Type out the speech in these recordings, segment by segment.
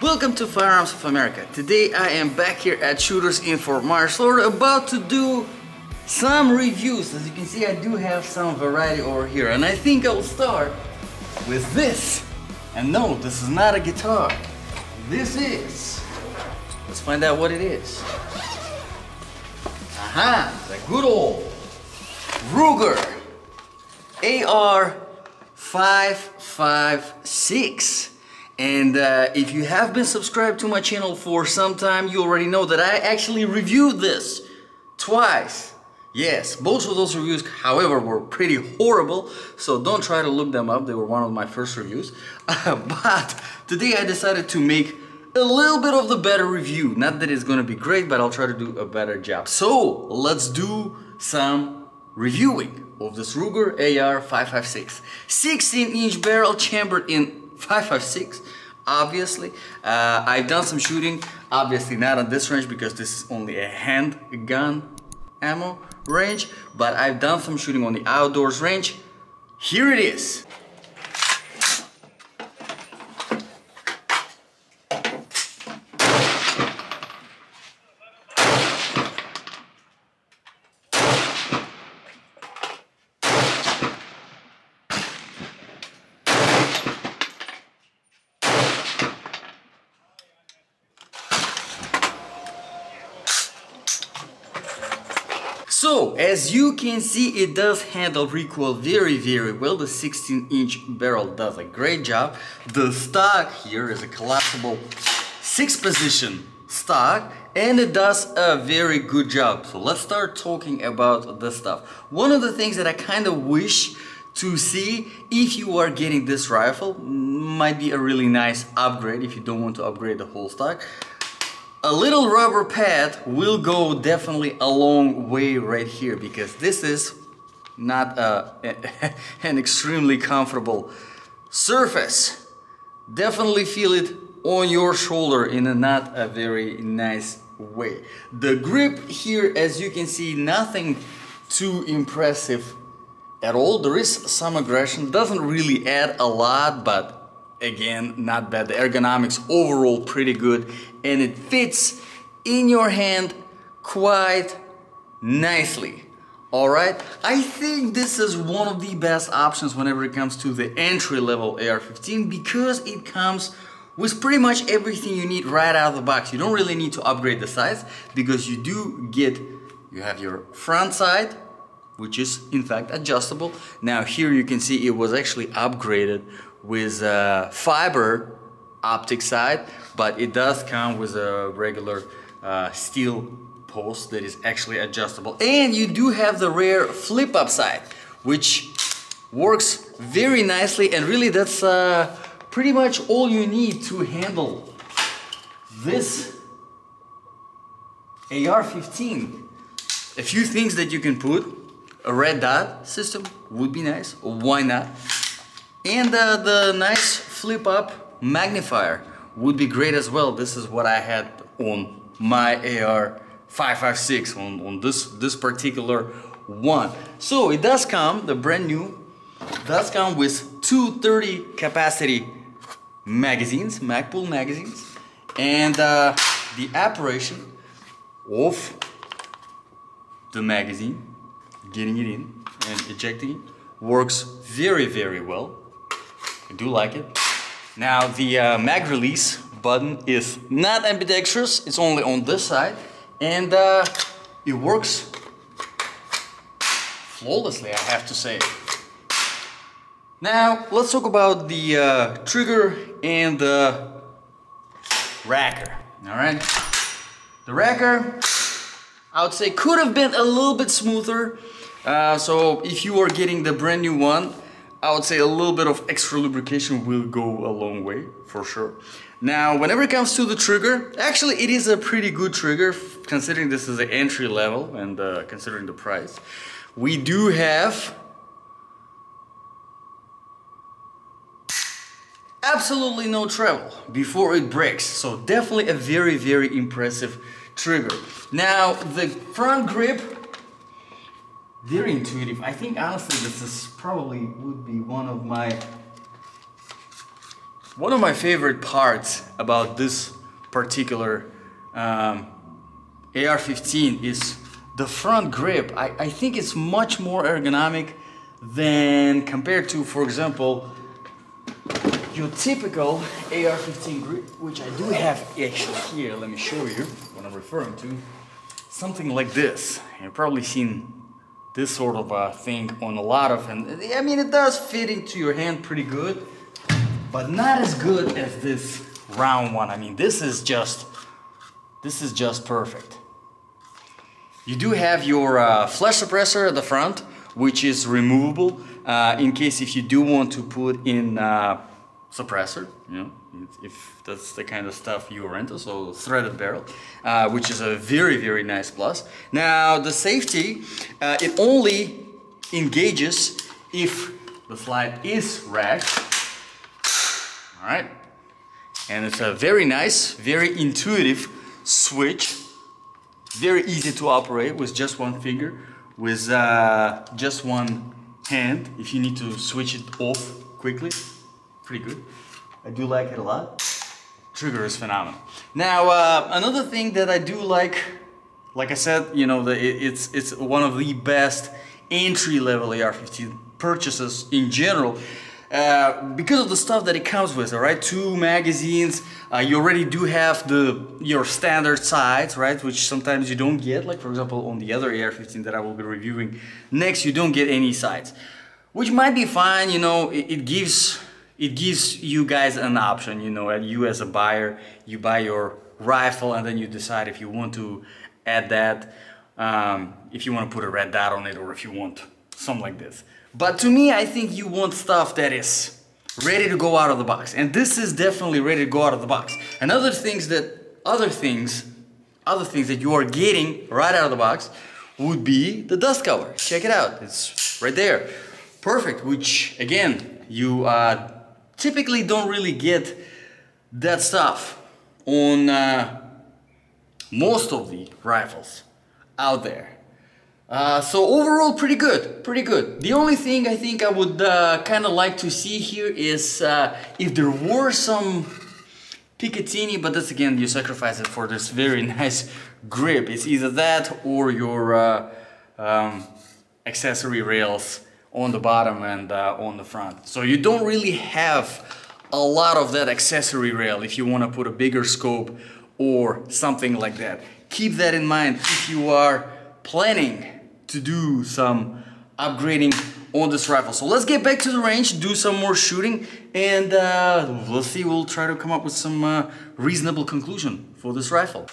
Welcome to Firearms of America. Today I am back here at Shooters in Fort Myers, Florida, about to do some reviews. As you can see, I do have some variety over here, and I think I'll start with this. And no, this is not a guitar. This is, let's find out what it is. Aha, the good old Ruger AR556. And if you have been subscribed to my channel for some time, you already know that I actually reviewed this twice. Yes, both of those reviews, however, were pretty horrible, so don't try to look them up. They were one of my first reviews. But today I decided to make a little bit of the better review. Not that it's gonna be great, but I'll try to do a better job. So let's do some reviewing of this Ruger AR556. 16-inch barrel chambered in 556, obviously. I've done some shooting, obviously not on this range because this is only a handgun ammo range, but I've done some shooting on the outdoors range. Here it is. So, as you can see, it does handle recoil very, very well. The 16-inch barrel does a great job. The stock here is a collapsible 6-position stock, and it does a very good job. So let's start talking about the stuff. One of the things that I kind of wish to see if you are getting this rifle might be a really nice upgrade if you don't want to upgrade the whole stock. A little rubber pad will go definitely a long way right here, because this is not an extremely comfortable surface. Definitely feel it on your shoulder in a not a very nice way. The grip here, as you can see, nothing too impressive at all. There is some aggression, doesn't really add a lot, but again, not bad. The ergonomics overall pretty good, and it fits in your hand quite nicely. Alright, I think this is one of the best options whenever it comes to the entry-level AR-15, because it comes with pretty much everything you need right out of the box. You don't really need to upgrade the size, because you have your front sight, which is in fact adjustable. Now here you can see it was actually upgraded with fiber optic side, but it does come with a regular steel post that is actually adjustable. And you do have the rear flip up side, which works very nicely, and really that's pretty much all you need to handle this AR-15. A few things that you can put: a red dot system would be nice, why not? And the nice flip up magnifier would be great as well. This is what I had on my AR556, on this particular one. So it does come, the brand new, does come with 230 capacity magazines, Magpul magazines, and the operation of the magazine, getting it in and ejecting it, works very, very well. I do like it. Now the mag release button is not ambidextrous, it's only on this side, and it works flawlessly, I have to say. Now let's talk about the trigger and the racker. Alright, the racker, I would say, could have been a little bit smoother. So if you are getting the brand new one, I would say a little bit of extra lubrication will go a long way, for sure. Now, whenever it comes to the trigger, actually it is a pretty good trigger, considering this is the entry level and considering the price. We do have absolutely no treble before it breaks, so definitely a very, very impressive trigger. Now, the front grip, very intuitive. I think honestly this is probably would be one of my One of my favorite parts about this particular AR-15 is the front grip. I think it's much more ergonomic than compared to, for example, your typical AR-15 grip, which I do have actually here. Let me show you what I'm referring to. Something like this. You've probably seen this sort of thing on a lot of, and I mean, it does fit into your hand pretty good, but not as good as this round one. I mean, this is just perfect. You do have your flash suppressor at the front, which is removable in case if you do want to put in suppressor, you know, if that's the kind of stuff you are into. So threaded barrel, which is a very, very nice plus. Now the safety, it only engages if the slide is racked. All right, and it's a very nice, very intuitive switch. Very easy to operate with just one finger, with just one hand. If you need to switch it off quickly, pretty good. I do like it a lot. Trigger is phenomenal. Now another thing that I do like I said, you know, it's one of the best entry-level AR-15 purchases in general. Because of the stuff that it comes with, all right, 2 magazines, you already do have your standard sights, right, which sometimes you don't get, like for example on the other AR-15 that I will be reviewing next, you don't get any sights, which might be fine, you know. It gives you guys an option, you know. You as a buyer, you buy your rifle and then you decide if you want to add that, if you want to put a red dot on it, or if you want something like this. But to me, I think you want stuff that is ready to go out of the box, and this is definitely ready to go out of the box. And other things that you are getting right out of the box would be the dust cover. Check it out, it's right there, perfect. Which again, you typically don't really get that stuff on most of the rifles out there. So overall, pretty good, pretty good. The only thing I think I would kind of like to see here is if there were some Picatinny, but that's again, you sacrifice it for this very nice grip. It's either that or your accessory rails on the bottom and on the front. So you don't really have a lot of that accessory rail if you want to put a bigger scope or something like that. Keep that in mind if you are planning to do some upgrading on this rifle. So let's get back to the range, do some more shooting, and let's see, we'll try to come up with some reasonable conclusion for this rifle.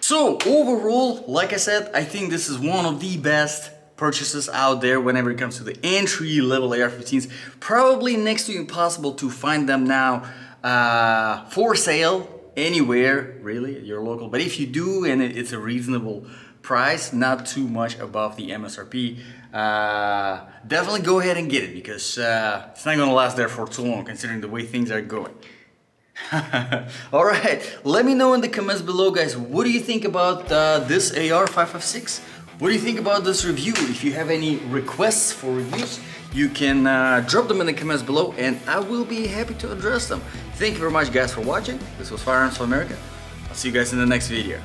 So overall, like I said, I think this is one of the best purchases out there whenever it comes to the entry-level AR-15s. Probably next to impossible to find them now for sale anywhere, really, at your local. But if you do, and it's a reasonable price, not too much above the MSRP, definitely go ahead and get it, because it's not gonna last there for too long considering the way things are going. Alright, let me know in the comments below, guys, what do you think about this AR556? What do you think about this review? If you have any requests for reviews, you can drop them in the comments below and I will be happy to address them. Thank you very much, guys, for watching. This was Firearms of America. I'll see you guys in the next video.